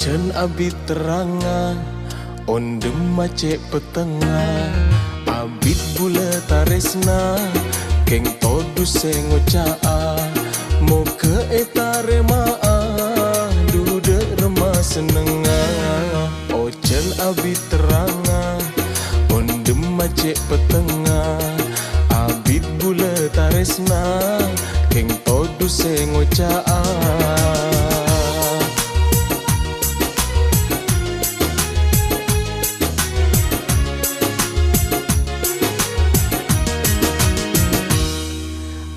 Ocean abi teranga ondem macet petengah abit bula taresna keng todu sengocaa moke etare maa dude remah senengah. Ocean abi teranga ondem macet petengah abit bula taresna keng todu sengocaa.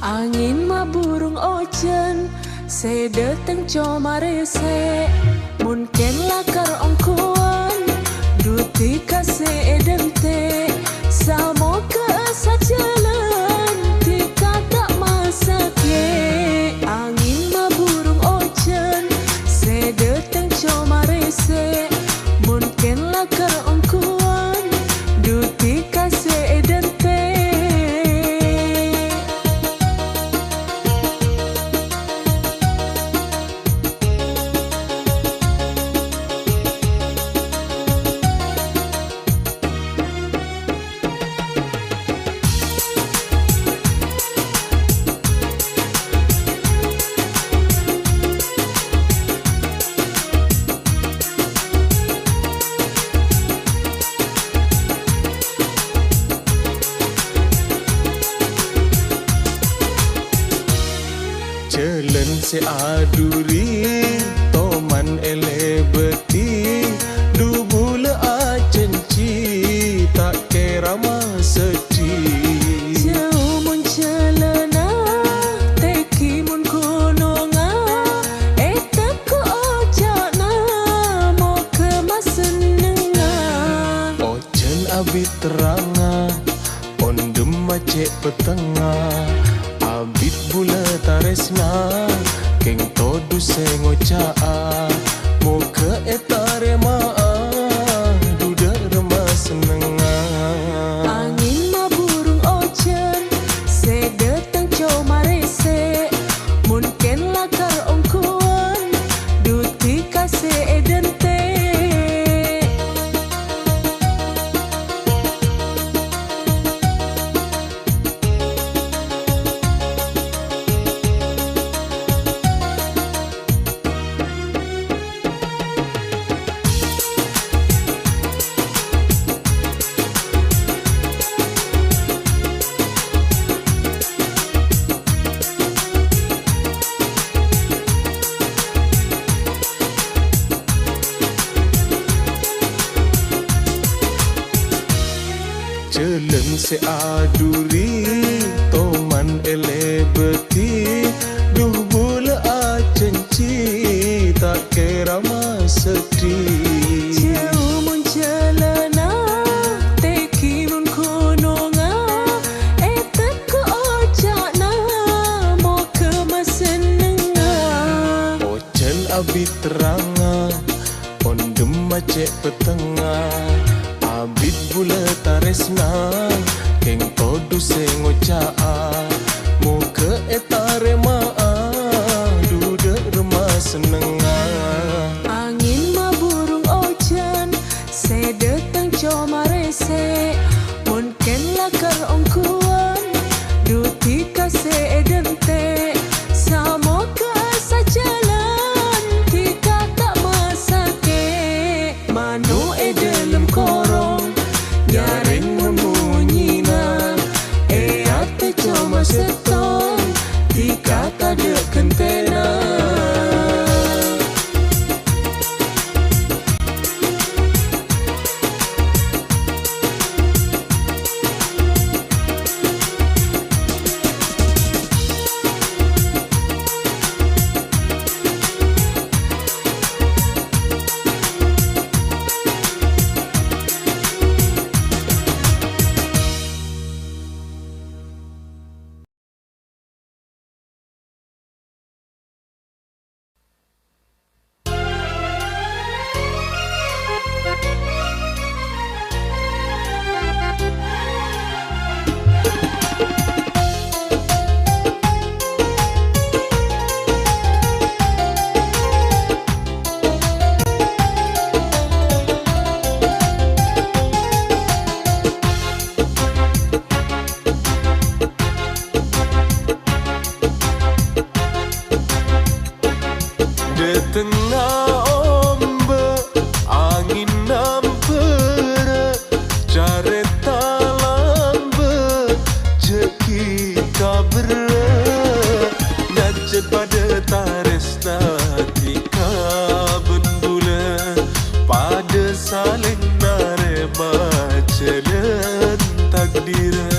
Angin ma burung ocean se dateng comare se mungkin lakar ongkuan duti kase edente samo ke asa jalan tika tak masake. Angin ma burung ocean se dateng comare se mungkin lakar ongkuan duti kase edente. Jalan se aduri toman ele beti du bula acenci tak kira sedih. Jauh mun celana teki mun kunonga etek ko ojana mo ke masenenga. Ocean abi teranga ondem macet petengah abit bula taresna keng todu sengocaa moke etare maa duda remah senengah. Angin ma burung ocean se datang comare se mungkin lakar ongkuan duti kase edente. Jalan se aduri toman ele beti duh bula acenci tak kira sedih. Jauh mun celana teki mun kunonga etek ko ojana mo ke masenenga. Ocean abi teranga ondem macet petengah abit bula taresna keng todu sengocaa moke etare maa duda remah senengah. Angin ma burung ocean se datang comare se mungkin lakar ongkuan duti kase edente samo ke asa jalan tika tak masake. Manu e dalam korong nyaring munyinya ate cuma seton tika tak ada kentena. tengah ombak angin nampera careta lambe ceki kabera ngajak pada taresna tika bendula pada saling narema jalan takdira.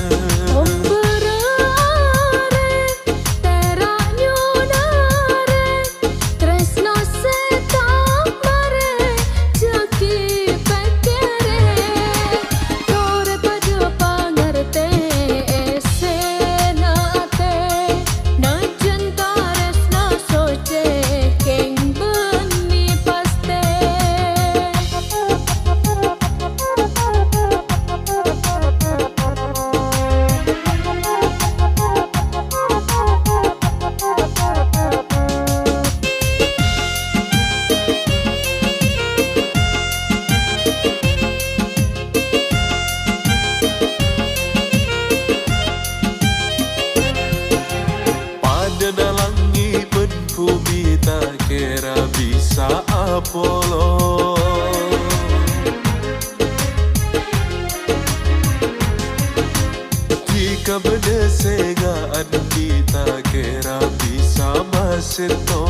Dalangi bumi tak kira bisa Apollo jika benda segaan kita kira bisa maseto.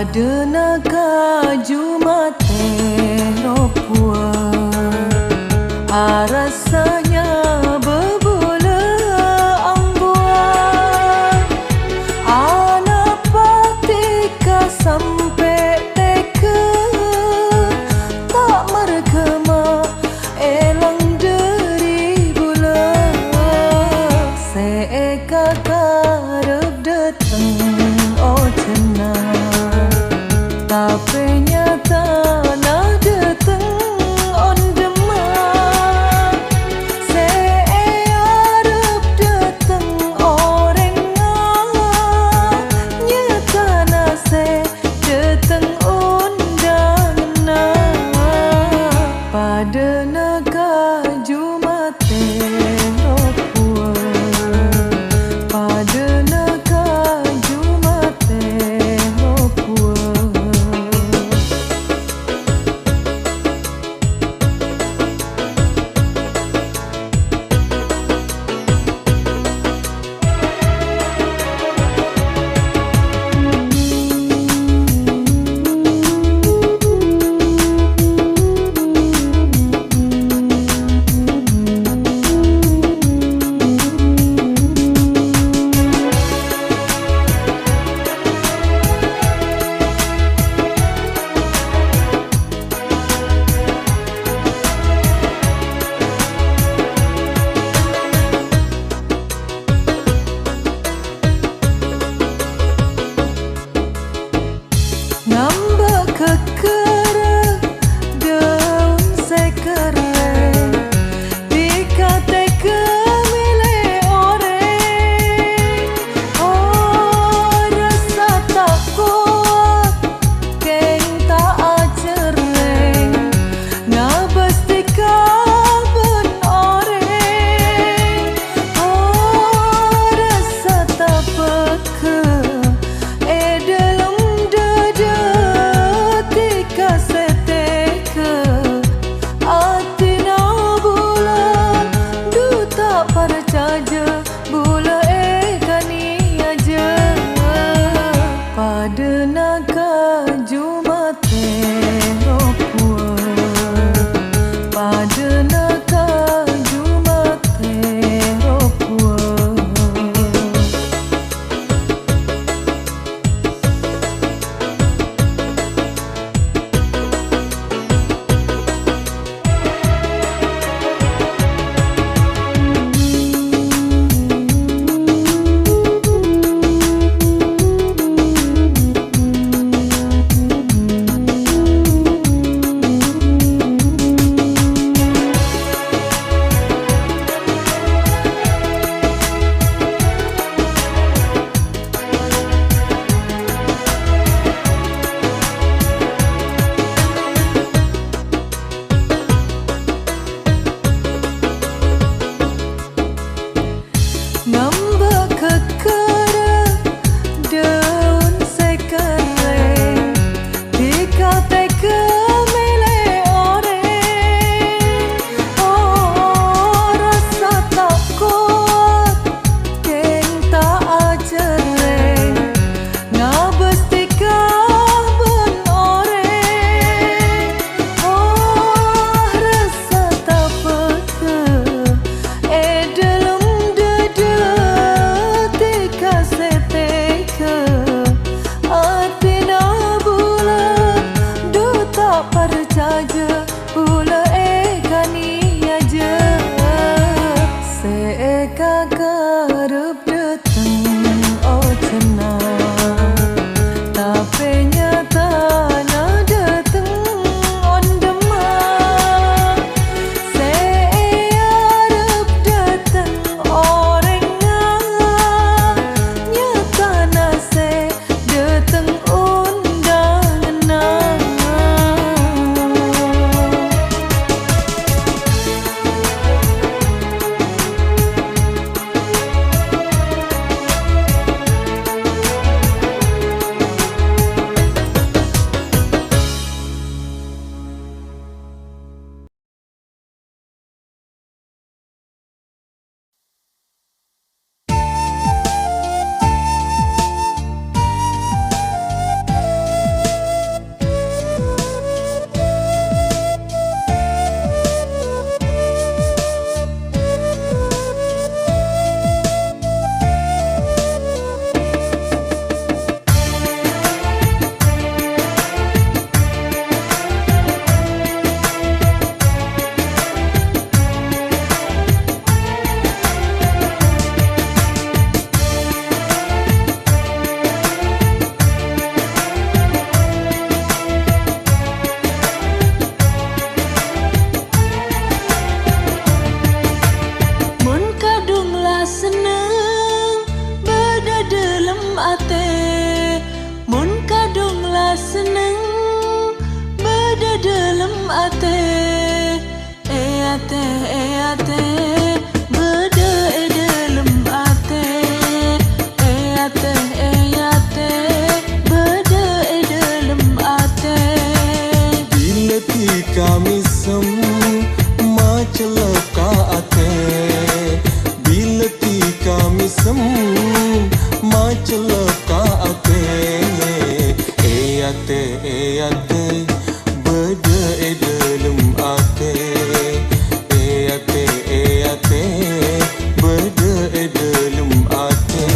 pada naga Jumate ropua rasanya berbula ambuan anak patika sampai teka tak mergema elang dari bula seeka karep datang oh tenang tapi nyata nak datang on demam searep datang orang nyata nase datang undangan pada naga Jumate ropua pada naga Jumate ropua. Nambah kekera daun sekereng dikata kemilih orang rasa tak kuat keng tak acereng nabas dikaben orang rasa tak peka dalam tika seteka atina bula duta percaya bula kani aja pada naga Jumate ropua pada naga Jumate ropua. ate mun kadung la seneng beda dalam ate ate beda dalam ate ate beda dalam ate bila kami sem macelaka ate bila kami sem macelaka ate ate beda dalam ate ate beda dalam ate.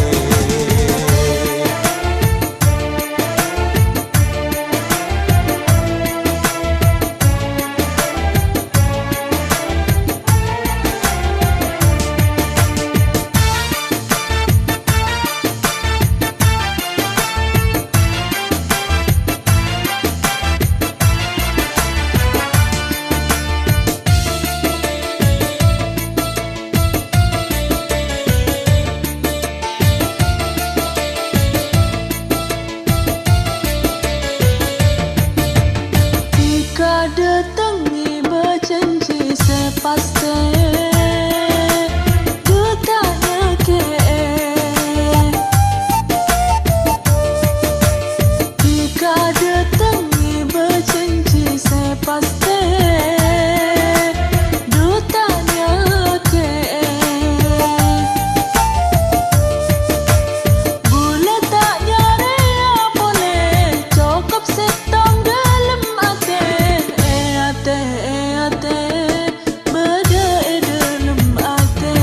Datangi berjanji sepasti Dutanya ke Jika datangi berjanji sepasti Dutanya ke Boleh tak nyari boleh cukup setong dalam ate ate beda dalam ate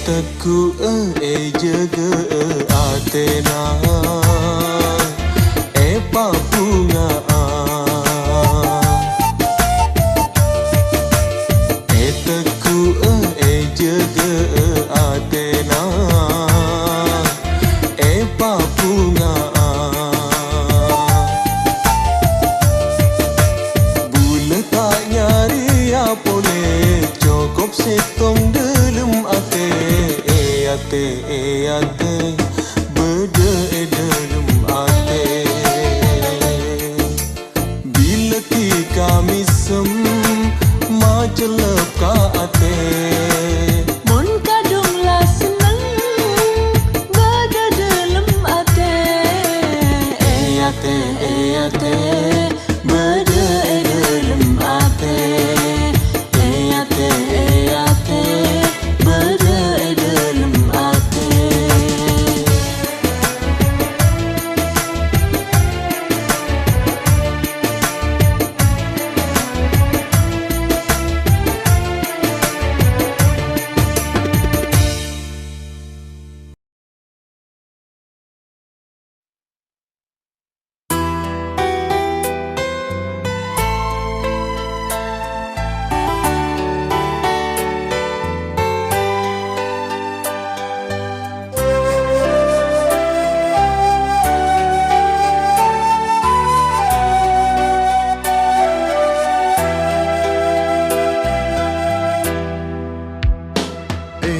Teku jaga atena papunga teku jaga atena papunga bula tak nyari apone cukup setong dalam ate beda dalam ate bila kami sem macelep ka ate mun kadung la seneng beda dalam ate ate beda dalam ate ate beda dalam ate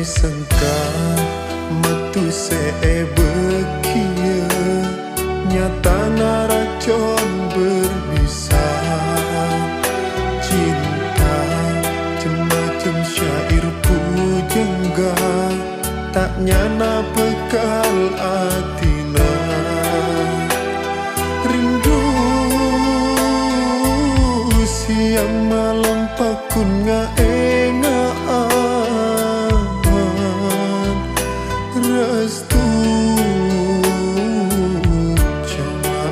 sangka metu sebekia nyata naracon berbisa cinta macam syair pujangga tak nyana bekal atina rindu siang malam pakun ngaengaan restu cuma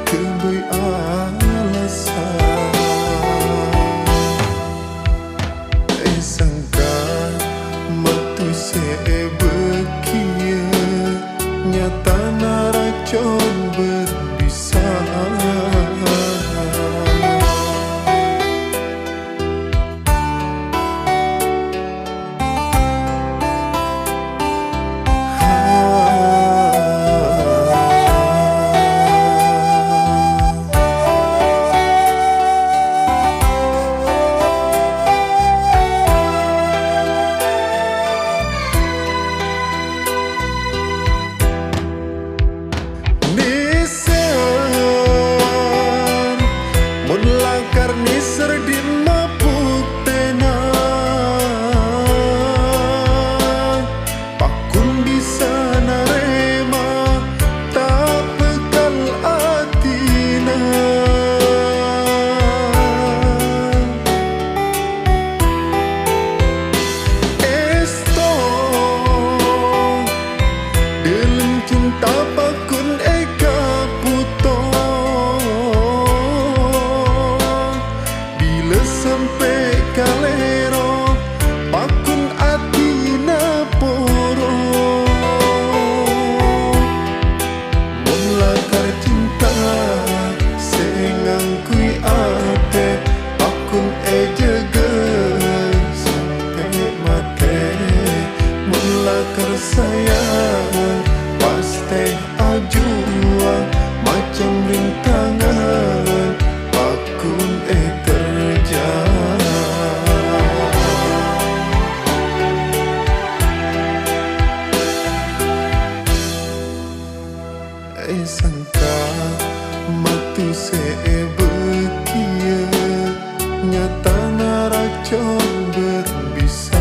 kebui alasan sangka tersayang pasti ajuang macam rintangan pakun terjang. Sangka matu sebekia nyata naracon berbisa.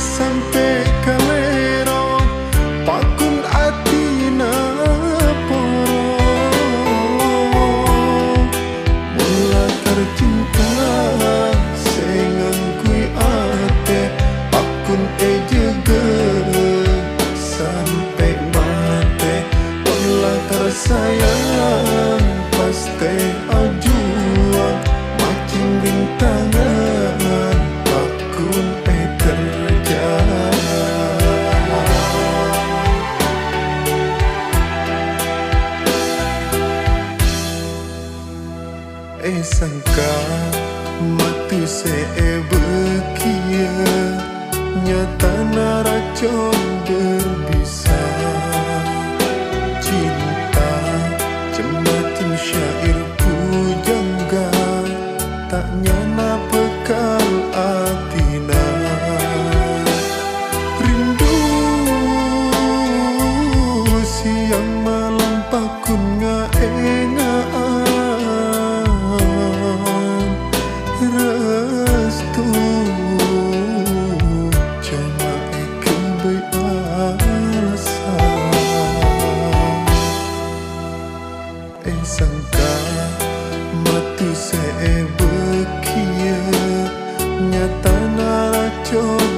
Sampai kalero pakun atina porong mula tercinta sengang kui ate pakun jaga sampai mate mula tersayang pasti ajuang macam rintangan pakun sangka mati sebekia nyata naracon berbisa. Cinta jembatan syair pujangga tak nyana bekal atina. Rindu siang malam pakun ngaengaan restu cuma ikan beralasan. Sangka matu sebekia nyata naracon